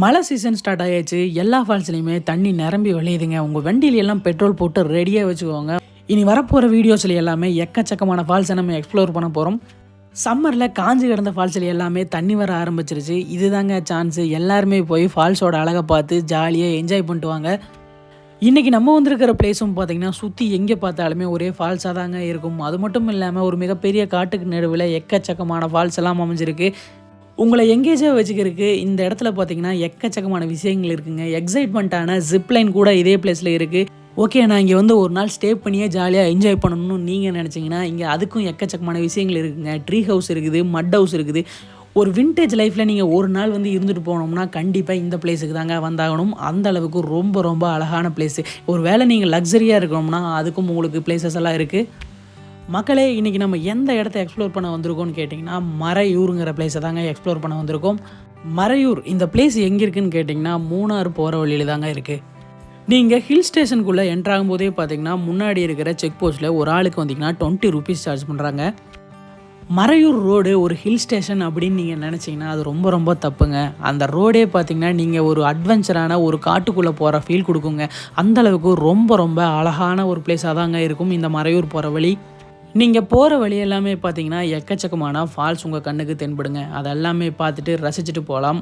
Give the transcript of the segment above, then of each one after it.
மழை season start ஆயாச்சு. எல்லா ஃபால்ஸ்லையுமே தண்ணி நிரம்பி வழியுதுங்க. உங்கள் வண்டியில எல்லாம் பெட்ரோல் போட்டு ரெடியாக வச்சுக்கோங்க. இனி வரப்போகிற வீடியோஸில் எல்லாமே எக்கச்சக்கமான ஃபால்ஸை நம்ம எக்ஸ்ப்ளோர் பண்ண போகிறோம். சம்மரில் காஞ்சி கிடந்த ஃபால்ஸில் எல்லாமே தண்ணி வர ஆரம்பிச்சிருச்சு. இதுதாங்க சான்ஸு. எல்லாருமே போய் ஃபால்ஸோட அழகை பார்த்து ஜாலியாக என்ஜாய் பண்ணிட்டு வாங்க. இன்றைக்கி நம்ம வந்திருக்கிற பிளேஸும் பார்த்திங்கன்னா சுற்றி எங்கே பார்த்தாலுமே ஒரே ஃபால்ஸாக தாங்க இருக்கும். அது மட்டும் இல்லாமல் ஒரு மிகப்பெரிய காட்டுக்கு நடுவில் எக்கச்சக்கமான ஃபால்ஸ் எல்லாம் அமைஞ்சிருக்கு. உங்களை எங்கேஜாக வச்சுக்கிறதுக்கு இந்த இடத்துல பார்த்தீங்கன்னா எக்கச்சக்கமான விஷயங்கள் இருக்குங்க. எக்ஸைட்மெண்ட்டான ஜிப்லைன் கூட இதே பிளேஸில் இருக்குது. ஓகே, நான் இங்கே வந்து ஒரு நாள் ஸ்டே பண்ணியே ஜாலியாக என்ஜாய் பண்ணணும்னு நீங்கள் நினச்சிங்கன்னா இங்கே அதுக்கும் எக்கச்சக்கமான விஷயங்கள் இருக்குங்க. ட்ரீ ஹவுஸ் இருக்குது, மட் ஹவுஸ் இருக்குது. ஒரு விண்டேஜ் லைஃப்பில் நீங்கள் ஒரு நாள் வந்து இருந்துட்டு போனோம்னா கண்டிப்பாக இந்த பிளேஸுக்கு தாங்க வந்தாகணும். அந்த அளவுக்கு ரொம்ப ரொம்ப அழகான பிளேஸு. ஒரு வேளை நீங்கள் லக்ஸரியாக இருக்கணும்னா அதுக்கும் உங்களுக்கு பிளேசஸ் எல்லாம் இருக்குது. மக்களே, இன்றைக்கி நம்ம எந்த இடத்த எக்ஸ்ப்ளோர் பண்ண வந்திருக்கோம்னு கேட்டிங்கன்னா மரையூருங்கிற பிளேஸை தாங்க எக்ஸ்ப்ளோர் பண்ண வந்திருக்கோம். மரையூர் இந்த பிளேஸ் எங்கே இருக்குதுன்னு கேட்டிங்கன்னா மூணாறு போகிற வழியில் தாங்க இருக்குது. நீங்கள் ஹில் ஸ்டேஷனுக்குள்ளே என்ட்ராகும் போதே பார்த்தீங்கன்னா முன்னாடி இருக்கிற செக் போஸ்ட்டில் ஒரு ஆளுக்கு வந்தீங்கன்னா 20 rupees சார்ஜ் பண்ணுறாங்க. மரையூர் ரோடு ஒரு ஹில் ஸ்டேஷன் அப்படின்னு நீங்கள் நினச்சிங்கன்னா அது ரொம்ப ரொம்ப தப்புங்க. அந்த ரோடே பார்த்திங்கன்னா நீங்கள் ஒரு அட்வென்ச்சரான ஒரு காட்டுக்குள்ளே போகிற ஃபீல் கொடுக்குங்க. அந்தளவுக்கு ரொம்ப ரொம்ப அழகான ஒரு பிளேஸாக தாங்க இருக்கும் இந்த மரையூர் போகிற வழி. நீங்கள் போகிற வழி எல்லாமே பார்த்தீங்கன்னா எக்கச்சக்கமான ஃபால்ஸ் உங்கள் கண்ணுக்கு தென்படுங்க. அதெல்லாமே பார்த்துட்டு ரசிச்சுட்டு போகலாம்.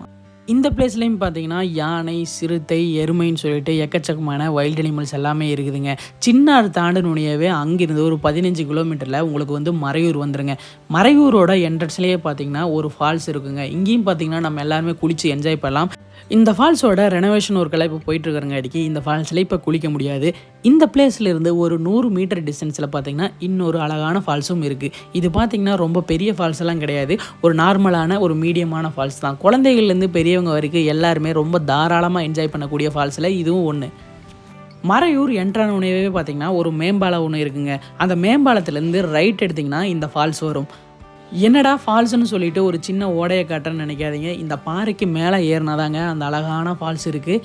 இந்த பிளேஸ்லேயும் பார்த்தீங்கன்னா யானை, சிறுத்தை, எருமைன்னு சொல்லிட்டு எக்கச்சக்கமான வைல்ட் அனிமல்ஸ் எல்லாமே இருக்குதுங்க. சின்னாறு தாண்டனுடையவே அங்கிருந்து ஒரு 15 கிலோமீட்டரில் உங்களுக்கு வந்து மரையூர் வந்துருங்க. மரையூரோட என்ட்ரன்ஸ்லேயே பார்த்தீங்கன்னா ஒரு ஃபால்ஸ் இருக்குங்க. இங்கேயும் பார்த்தீங்கன்னா நம்ம எல்லாருமே குளித்து என்ஜாய் பண்ணலாம். இந்த ஃபால்ஸோட ரெனோவேஷன் ஒர்க்கெல்லாம் இப்போ போயிட்டுருக்கிறங்காட்டிக்கு இந்த ஃபால்ஸில் இப்போ குளிக்க முடியாது. இந்த பிளேஸ்லேருந்து ஒரு 100 மீட்டர் டிஸ்டன்ஸில் பார்த்திங்கன்னா இன்னொரு அழகான ஃபால்ஸும் இருக்குது. இது பார்த்திங்கன்னா ரொம்ப பெரிய ஃபால்ஸ் எல்லாம் கிடையாது. ஒரு நார்மலான ஒரு மீடியமான ஃபால்ஸ் தான். குழந்தைகள்லேருந்து பெரியவங்க வரைக்கும் எல்லாருமே ரொம்ப தாராளமாக என்ஜாய் பண்ணக்கூடிய ஃபால்ஸில் இதுவும் ஒன்று. மரையூர் என்ட்ரான உணவே பார்த்திங்கன்னா ஒரு மேம்பாலம் ஒன்று இருக்குங்க. அந்த மேம்பாலத்துலேருந்து ரைட் எடுத்திங்கன்னா இந்த ஃபால்ஸ் வரும். என்னடா ஃபால்ஸ்னு சொல்லிட்டு ஒரு சின்ன ஓடையை காட்டுறேன்னு நினைக்காதீங்க. இந்த பாறைக்கு மேலே ஏறினாதாங்க அந்த அழகான ஃபால்ஸ் இருக்குது.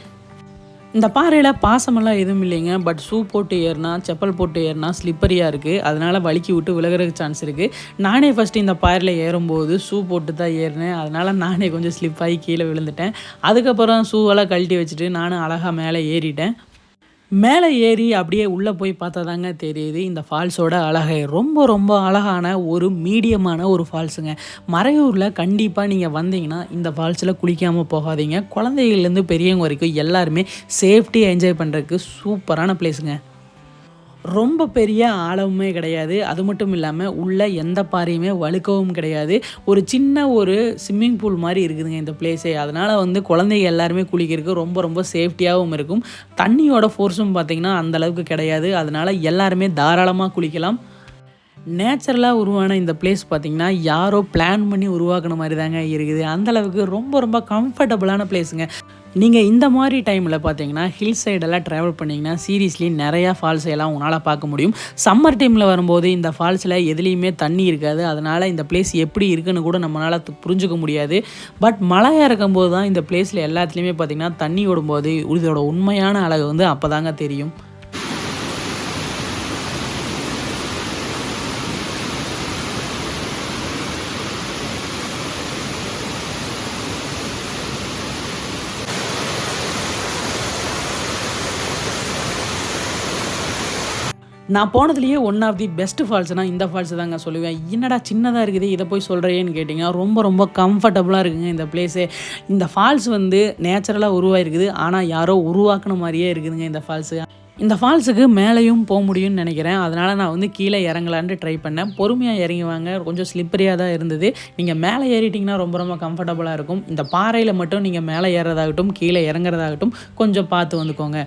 இந்த பாறையில் பாசமெல்லாம் எதுவும் இல்லைங்க. பட் ஷூ போட்டு ஏறினா, செப்பல் போட்டு ஏறினா ஸ்லிப்பரியாக இருக்குது. அதனால் வலிக்கி விட்டு விலகிறதுக்கு சான்ஸ் இருக்குது. நானே ஃபஸ்ட்டு இந்த பாறையில் ஏறும்போது ஷூ போட்டு தான் ஏறினேன். அதனால் நானே கொஞ்சம் ஸ்லிப்பாகி கீழே விழுந்துட்டேன். அதுக்கப்புறம் ஷூவெல்லாம் கழட்டி வச்சுட்டு நானும் அழகாக மேலே ஏறிட்டேன். மேலே ஏறி அப்படியே உள்ளே போய் பார்த்தா தாங்க தெரியுது இந்த ஃபால்ஸோட அழகை. ரொம்ப ரொம்ப அழகான ஒரு மீடியமான ஒரு ஃபால்ஸுங்க. மரையூரில் கண்டிப்பாக நீங்கள் வந்தீங்கன்னா இந்த ஃபால்ஸில் குளிக்காமல் போகாதீங்க. குழந்தைகள்லேருந்து பெரியவங்க வரைக்கும் எல்லாருமே சேஃப்டியாக என்ஜாய் பண்ணுறதுக்கு சூப்பரான பிளேஸுங்க. ரொம்ப பெரிய ஆழமுமே கிடையாது. அது மட்டும் இல்லாமல் உள்ள எந்த பாறையுமே வழுக்கவும் கிடையாது. ஒரு சின்ன ஒரு ஸ்விம்மிங் பூல் மாதிரி இருக்குதுங்க இந்த பிளேஸே. அதனால் வந்து குழந்தைங்க எல்லாருமே குளிக்கிறதுக்கு ரொம்ப ரொம்ப சேஃப்டியாகவும் இருக்கும். தண்ணியோட ஃபோர்ஸும் பார்த்திங்கன்னா அந்தளவுக்கு கிடையாது. அதனால் எல்லாருமே தாராளமாக குளிக்கலாம். நேச்சுரலாக உருவான இந்த பிளேஸ் பார்த்திங்கன்னா யாரோ பிளான் பண்ணி உருவாக்குன மாதிரி தாங்க இருக்குது. அந்தளவுக்கு ரொம்ப ரொம்ப கம்ஃபர்டபுளான பிளேஸுங்க. நீங்கள் இந்த மாதிரி டைமில் பார்த்தீங்கன்னா ஹில் சைடெல்லாம் ட்ராவல் பண்ணிங்கன்னா சீரியஸ்லி நிறையா ஃபால்ஸ் எல்லாம் உங்களால் பார்க்க முடியும். சம்மர் டைமில் வரும்போது இந்த ஃபால்ஸில் எதுலேயுமே தண்ணி இருக்காது. அதனால் இந்த பிளேஸ் எப்படி இருக்குன்னு கூட நம்மளால் புரிஞ்சுக்க முடியாது. பட் மழையாக இருக்கும்போது தான் இந்த பிளேஸில் எல்லாத்துலேயுமே பார்த்திங்கன்னா தண்ணி ஓடும்போது இதோட உண்மையான அழகு வந்து அப்போ தாங்க தெரியும். நான் போனதுலேயே ஒன் ஆஃப் தி பெஸ்ட் ஃபால்ஸ்னால் இந்த ஃபால்ஸ் தாங்க சொல்லுவேன். என்னடா சின்னதாக இருக்குது இதை போய் சொல்கிறேன்னு கேட்டிங்கன்னா ரொம்ப ரொம்ப கம்ஃபர்டபுளாக இருக்குங்க இந்த பிளேஸே. இந்த ஃபால்ஸ் வந்து நேச்சுரலாக உருவாயிருக்குது. ஆனால் யாரோ உருவாக்குன மாதிரியே இருக்குதுங்க இந்த ஃபால்ஸு. இந்த ஃபால்ஸுக்கு மேலேயும் போக முடியும்னு நினைக்கிறேன். அதனால் நான் வந்து கீழே இறங்கலான்ட்டு ட்ரை பண்ணேன். பொறுமையாக இறங்கி வாங்க. கொஞ்சம் ஸ்லிப்பரியாக தான் இருந்தது. நீங்கள் மேலே ஏறிட்டிங்கன்னா ரொம்ப ரொம்ப கம்ஃபர்டபுளாக இருக்கும். இந்த பாறையில் மட்டும் நீங்கள் மேலே ஏறுறதாகட்டும் கீழே இறங்குறதாகட்டும் கொஞ்சம் பார்த்து வந்துக்கோங்க.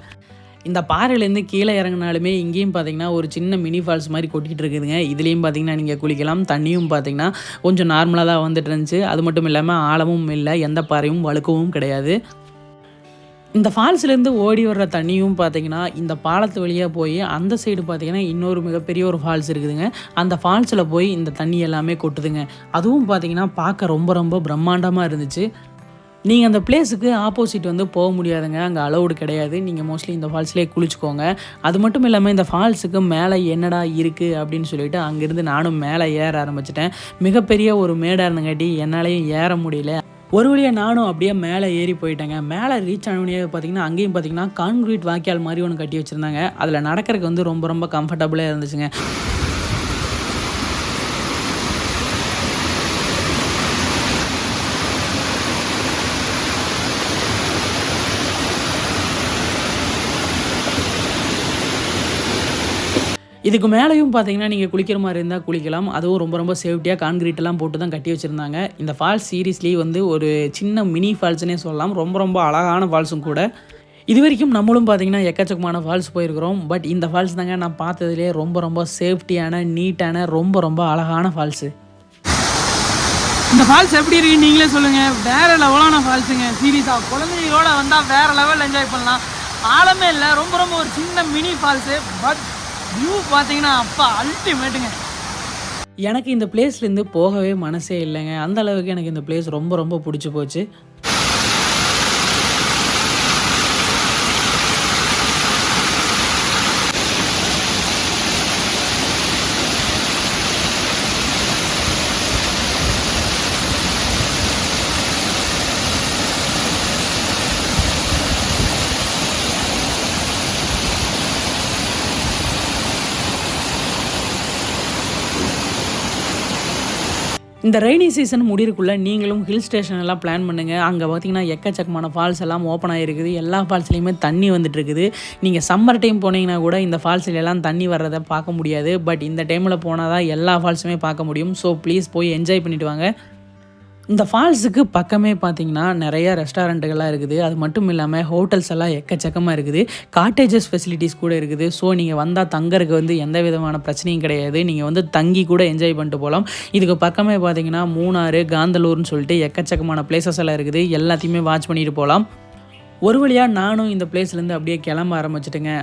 இந்த பாறையிலேருந்து கீழே இறங்கினாலுமே இங்கேயும் பார்த்திங்கன்னா ஒரு சின்ன மினி ஃபால்ஸ் மாதிரி கொட்டிகிட்டு இருக்குதுங்க. இதுலேயும் பார்த்திங்கன்னா நீங்கள் குளிக்கலாம். தண்ணியும் பார்த்திங்கன்னா கொஞ்சம் நார்மலாக தான் வந்துட்டு இருந்துச்சு. அது மட்டும் இல்லாமல் ஆழமும் இல்லை, எந்த பாறையும் வழுக்கவும் கிடையாது. இந்த ஃபால்ஸ்லேருந்து ஓடி வர்ற தண்ணியும் பார்த்திங்கன்னா இந்த பாலத்து வழியாக போய் அந்த சைடு பார்த்திங்கன்னா இன்னொரு மிகப்பெரிய ஒரு ஃபால்ஸ் இருக்குதுங்க. அந்த ஃபால்ஸில் போய் இந்த தண்ணி எல்லாமே கொட்டுதுங்க. அதுவும் பார்த்திங்கன்னா பார்க்க ரொம்ப ரொம்ப பிரம்மாண்டமாக இருந்துச்சு. நீங்கள் அந்த பிளேஸுக்கு ஆப்போசிட் வந்து போக முடியாதுங்க. அங்கே அலௌடு கிடையாது. நீங்கள் மோஸ்ட்லி இந்த ஃபால்ஸ்லேயே குளிச்சுக்கோங்க. அது மட்டும் இல்லாமல் இந்த ஃபால்ஸுக்கு மேலே என்னடா இருக்குது அப்படின்னு சொல்லிட்டு அங்கேருந்து நானும் மேலே ஏற ஆரம்பிச்சிட்டேன். மிகப்பெரிய ஒரு மேடாக இருந்தங்காட்டி என்னாலையும் ஏற முடியல. ஒரு வழியாக நானும் அப்படியே மேலே ஏறி போயிட்டேங்க. மேலே ரீச் ஆனவனே பார்த்தீங்கன்னா, அங்கேயும் பார்த்தீங்கன்னா கான்கிரீட் வாய்க்கால் மாதிரி ஒன்று கட்டி வச்சுருந்தாங்க. அதில் நடக்கிறதுக்கு வந்து ரொம்ப ரொம்ப கம்ஃபர்டபுளாக இருந்துச்சுங்க. இதுக்கு மேலேயும் பார்த்தீங்கன்னா, நீங்கள் குளிக்கிற மாதிரி இருந்தால் குளிக்கலாம். அதுவும் ரொம்ப ரொம்ப சேஃப்டியாக கான்கிரீட்டெல்லாம் போட்டு தான் கட்டி வச்சுருந்தாங்க. இந்த ஃபால்ஸ் சீரியஸ்லி வந்து ஒரு சின்ன மினி ஃபால்ஸ்னே சொல்லலாம். ரொம்ப ரொம்ப அழகான ஃபால்ஸும் கூட. இது வரைக்கும் நம்மளும் பார்த்தீங்கன்னா எக்கச்சக்கமான ஃபால்ஸ் போயிருக்கிறோம். பட் இந்த ஃபால்ஸ் தாங்க நான் பார்த்ததுலேயே ரொம்ப ரொம்ப சேஃப்டியான, நீட்டான, ரொம்ப ரொம்ப அழகான ஃபால்ஸு. இந்த ஃபால்ஸ் எப்படி இருக்குன்னு நீங்களே சொல்லுங்கள். வேறு லெவலான ஃபால்ஸுங்க. சீரியஸாக குழந்தைகளோட வந்தால் வேறு லெவல் என்ஜாய் பண்ணலாம். ஆழமே இல்லை, ரொம்ப ரொம்ப ஒரு சின்ன மினி ஃபால்ஸு. பட் வியூ பார்த்தீங்கன்னா அப்பா அல்டிமேட்டுங்க. எனக்கு இந்த பிளேஸ்லேருந்து போகவே மனசே இல்லைங்க. அந்த அளவுக்கு எனக்கு இந்த பிளேஸ் ரொம்ப ரொம்ப பிடிச்சி போச்சு. இந்த ரெய்னி சீசன் முடியறக்குள்ளே நீங்களும் ஹில் ஸ்டேஷன் எல்லாம் பிளான் பண்ணுங்கள். அங்கே பார்த்தீங்கன்னா எக்கச்சக்கமான ஃபால்ஸ் எல்லாம் ஓப்பன் ஆகிருக்குது. எல்லா ஃபால்ஸ்லேயுமே தண்ணி வந்துட்டு இருக்குது. நீங்கள் சம்மர் டைம் போனீங்கன்னா கூட இந்த ஃபால்ஸ்லாம் தண்ணி வர்றதை பார்க்க முடியாது. பட் இந்த டைமில் போனால் தான் எல்லா ஃபால்ஸுமே பார்க்க முடியும். ஸோ ப்ளீஸ் போய் என்ஜாய் பண்ணிவிட்டு வாங்க. இந்த ஃபால்ஸுக்கு பக்கமே பார்த்தீங்கன்னா நிறைய ரெஸ்டாரண்ட்டுகள்லாம் இருக்குது. அது மட்டும் இல்லாமல் ஹோட்டல்ஸ் எல்லாம் எக்கச்சக்கமாக இருக்குது. காட்டேஜஸ் ஃபெசிலிட்டிஸ் கூட இருக்குது. ஸோ நீங்கள் வந்தால் தங்கறதுக்கு வந்து எந்த விதமான பிரச்சனையும் கிடையாது. நீங்கள் வந்து தங்கி கூட என்ஜாய் பண்ணிட்டு போகலாம். இதுக்கு பக்கமே பார்த்தீங்கன்னா மூணாறு, காந்தலூர்னு சொல்லிட்டு எக்கச்சக்கமான பிளேசஸ் எல்லாம் இருக்குது. எல்லாத்தையுமே வாட்ச் பண்ணிட்டு போகலாம். ஒரு வழியாக நானும் இந்த பிளேஸ்லேருந்து அப்படியே கிளம்ப ஆரம்பிச்சிட்டுங்க.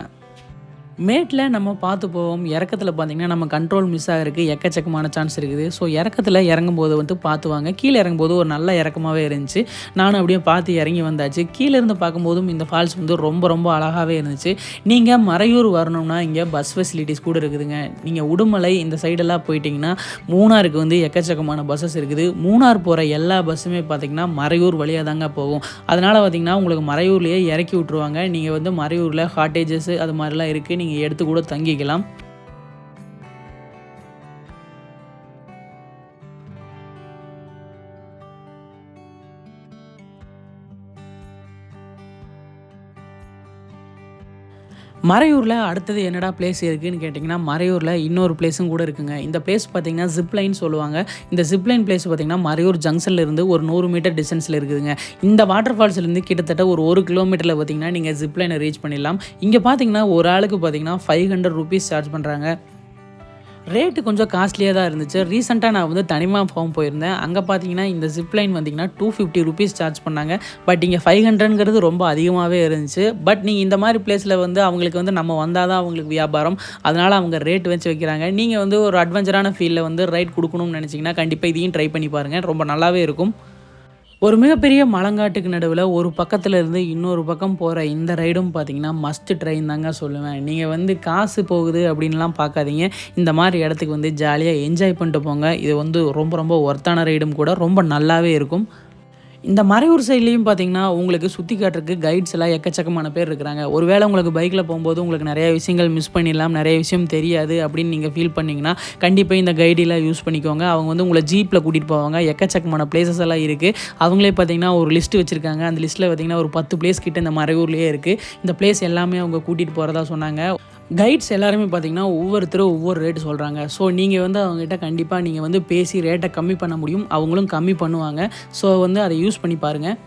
மேட்டில் நம்ம பார்த்து போவோம். இறக்கத்தில் பார்த்திங்கன்னா நம்ம கண்ட்ரோல் மிஸ் ஆகிறதுக்கு எக்கச்சக்கமான சான்ஸ் இருக்குது. ஸோ இறக்கத்தில் இறங்கும்போது வந்து பார்த்துவாங்க. கீழே இறங்கும்போது ஒரு நல்ல இறக்கமாகவே இருந்துச்சு. நானும் அப்படியே பார்த்து இறங்கி வந்தாச்சு. கீழே இருந்து பார்க்கும்போதும் இந்த ஃபால்ஸ் வந்து ரொம்ப ரொம்ப அழகாகவே இருந்துச்சு. நீங்கள் மறையூர் வரணும்னா இங்கே பஸ் ஃபெசிலிட்டிஸ் கூட இருக்குதுங்க. நீங்கள் உடுமலை இந்த சைடெல்லாம் போயிட்டிங்கன்னா மூணாருக்கு வந்து எக்கச்சக்கமான பஸ்ஸஸ் இருக்குது. மூணார் போகிற எல்லா பஸ்ஸுமே பார்த்திங்கன்னா மறையூர் வழியாக தாங்க போகும். அதனால் பார்த்திங்கன்னா உங்களுக்கு மறையூர்லேயே இறக்கி விட்ருவாங்க. நீங்கள் வந்து மறையூரில் காட்டேஜஸ் அது மாதிரிலாம் இருக்குது. நீங்கள் எடுத்து கூட தங்கிக்கலாம். மறையூரில் அடுத்தது என்னடா பிளேஸ் இருக்குதுன்னு கேட்டிங்கன்னா, மறையூரில் இன்னொரு பிளேஸும் கூட இருக்குங்க. இந்த பிளேஸ் பார்த்திங்கன்னா ஜிப்லைன் சொல்லுவாங்க. இந்த ஜிப்லைன் பிளேஸ் பார்த்திங்கன்னா மறையூர் ஜங்ஷன்லேருந்து ஒரு 100 மீட்டர் டிஸ்டன்ஸில் இருக்குதுங்க. இந்த வாட்டர் ஃபால்ஸ்லேருந்து கிட்டத்தட்ட ஒரு 1 கிலோமீட்டரில் பார்த்திங்கன்னா நீங்கள் ஜிப்லைனை ரீச் பண்ணிடலாம். இங்கே பார்த்திங்கன்னா ஒரு ஆளுக்கு பார்த்திங்கன்னா 500 ரூபீஸ் சார்ஜ் பண்ணுறாங்க. ரேட்டு கொஞ்சம் காஸ்ட்லியாக தான் இருந்துச்சு. ரீசெண்டாக நான் வந்து தனிமா ஃபார்ம் போயிருந்தேன். அங்கே பார்த்தீங்கன்னா இந்த ஜிப்லைன் வந்திங்கன்னா 250 ரூபீஸ் சார்ஜ் பண்ணாங்க. பட் இங்கே 500ங்கிறது ரொம்ப அதிகமாகவே இருந்துச்சு. பட் நீங்கள் இந்த மாதிரி பிளேஸில் வந்து அவங்களுக்கு வந்து நம்ம வந்தால் தான் அவங்களுக்கு வியாபாரம். அதனால் அவங்க ரேட் வச்சு வைக்கிறாங்க. நீங்கள் வந்து ஒரு அட்வென்ச்சரான ஃபீல்டில் வந்து ரைட் கொடுக்கணும்னு நினச்சிங்கன்னா கண்டிப்பாக இதையும் ட்ரை பண்ணி பாருங்கள். ரொம்ப நல்லாவே இருக்கும். ஒரு மிகப்பெரிய மலங்காட்டுக்கு நடுவில் ஒரு பக்கத்தில் இருந்து இன்னொரு பக்கம் போகிற இந்த ரைடும் பார்த்திங்கன்னா மஸ்ட் ட்ரெயின் தாங்க சொல்லுவேன். நீங்கள் வந்து காசு போகுது அப்படின்லாம் பார்க்காதீங்க. இந்த மாதிரி இடத்துக்கு வந்து ஜாலியாக என்ஜாய் பண்ணிட்டு போங்க. இது வந்து ரொம்ப ரொம்ப ஒர்த்தான ரைடும் கூட, ரொம்ப நல்லாவே இருக்கும். இந்த மறையூர் சைட்லேயும் பார்த்தீங்கன்னா உங்களுக்கு சுற்றி காட்டுறதுக்கு கைட்ஸ் எல்லாம் எக்கச்சக்கமான பேர் இருக்கிறாங்க. ஒருவேளை உங்களுக்கு பைக்கில் போகும்போது உங்களுக்கு நிறைய விஷயங்கள் மிஸ் பண்ணிடலாம், நிறைய விஷயம் தெரியாது அப்படின்னு நீங்கள் ஃபீல் பண்ணிங்கன்னா கண்டிப்பாக இந்த கைடெல்லாம் யூஸ் பண்ணிக்கோங்க. அவங்க வந்து உங்களை ஜீப்பில் கூட்டிகிட்டு போவாங்க. எக்கச்சக்கமான பிளேசஸ் எல்லாம் இருக்குது. அவங்களே பார்த்தீங்கன்னா ஒரு லிஸ்ட்டு வச்சுருக்காங்க. அந்த லிஸ்ட்டில் பார்த்தீங்கன்னா ஒரு 10 பிளேஸ் கிட்ட இந்த மறையூர்லேயே இருக்குது. இந்த பிளேஸ் எல்லாமே அவங்க கூட்டிகிட்டு போகிறதா சொன்னாங்க. கைட்ஸ் எல்லாருமே பார்த்திங்கன்னா ஒவ்வொருத்தரும் ஒவ்வொரு ரேட்டு சொல்கிறாங்க. ஸோ நீங்கள் வந்து அவங்ககிட்ட கண்டிப்பாக நீங்கள் வந்து பேசி ரேட்டை கம்மி பண்ண முடியும். அவங்களும் கம்மி பண்ணுவாங்க. ஸோ வந்து அதை யூஸ் பண்ணி பாருங்கள்.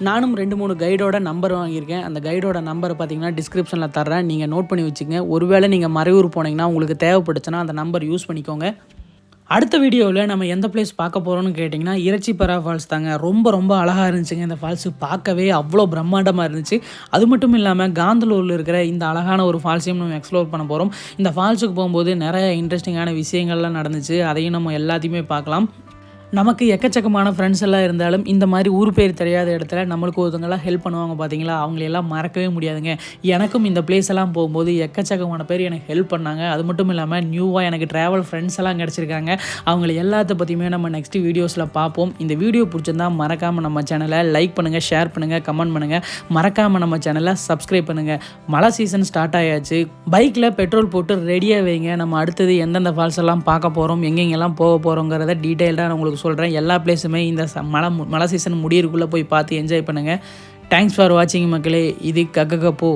நானும் 2-3 கைடோட நம்பர் வாங்கியிருக்கேன். அந்த கைடோட நம்பரை பார்த்தீங்கன்னா டிஸ்கிரிப்ஷனில் தர்றேன். நீங்கள் நோட் பண்ணி வச்சுக்கங்க. ஒருவேளை நீங்கள் மறையூர் போனீங்கன்னா உங்களுக்கு தேவைப்பட்டுச்சுன்னா அந்த நம்பர் யூஸ் பண்ணிக்கோங்க. அடுத்த வீடியோவில் நம்ம எந்த பிளேஸ் பார்க்க போகிறோம்னு கேட்டிங்கன்னா இறைச்சிப்பறா ஃபால்ஸ் தாங்க. ரொம்ப ரொம்ப அழகாக இருந்துச்சுங்க. இந்த ஃபால்ஸு பார்க்கவே அவ்வளோ பிரம்மாண்டமாக இருந்துச்சு. அது மட்டும் இல்லாமல் காந்தலூரில் இருக்கிற இந்த அழகான ஒரு ஃபால்ஸையும் நம்ம எக்ஸ்ப்ளோர் பண்ண போகிறோம். இந்த ஃபால்ஸுக்கு போகும்போது நிறைய இன்ட்ரெஸ்டிங்கான விஷயங்கள்லாம் நடந்துச்சு. அதையும் நம்ம எல்லாத்தையுமே பார்க்கலாம். நமக்கு எக்கச்சக்கமான ஃப்ரெண்ட்ஸ் எல்லாம் இருந்தாலும் இந்த மாதிரி ஊர் பேர் தெரியாத இடத்துல நம்மளுக்கு ஒருத்தவங்களாம் ஹெல்ப் பண்ணுவாங்க பார்த்தீங்களா, அவங்களையெல்லாம் மறக்கவே முடியாதுங்க. எனக்கும் இந்த பிளேஸ் எல்லாம் போகும்போது எக்கச்சக்கமான பேர் எனக்கு ஹெல்ப் பண்ணாங்க. அது மட்டும் இல்லாமல் நியூவாக எனக்கு ட்ராவல் ஃப்ரெண்ட்ஸ் எல்லாம் கிடச்சிருக்காங்க. அவங்கள எல்லாத்த பற்றியுமே நம்ம நெக்ஸ்ட் வீடியோஸில் பார்ப்போம். இந்த வீடியோ பிடிச்சிருந்தா மறக்காமல் நம்ம சேனலை லைக் பண்ணுங்கள், ஷேர் பண்ணுங்கள், கமெண்ட் பண்ணுங்கள். மறக்காமல் நம்ம சேனலை சப்ஸ்கிரைப் பண்ணுங்கள். மழை சீசன் ஸ்டார்ட் ஆயாச்சு. பைக்கில் பெட்ரோல் போட்டு ரெடியாக வைங்க. நம்ம அடுத்தது எந்தெந்த ஃபால்ஸ் எல்லாம் பார்க்க போகிறோம், எங்கெங்கெல்லாம் போக போகிறோங்கிறத டீட்டெயில்டாக நான் உங்களுக்கு சொல்கிறேன். எல்லா பிளேஸுமே இந்த மழை சீசன் முடியறதுக்குள்ளே போய் பார்த்து என்ஜாய் பண்ணுங்கள். தேங்க்ஸ் ஃபார் வாட்சிங் மக்களே. இது கக்கக்கப்போ.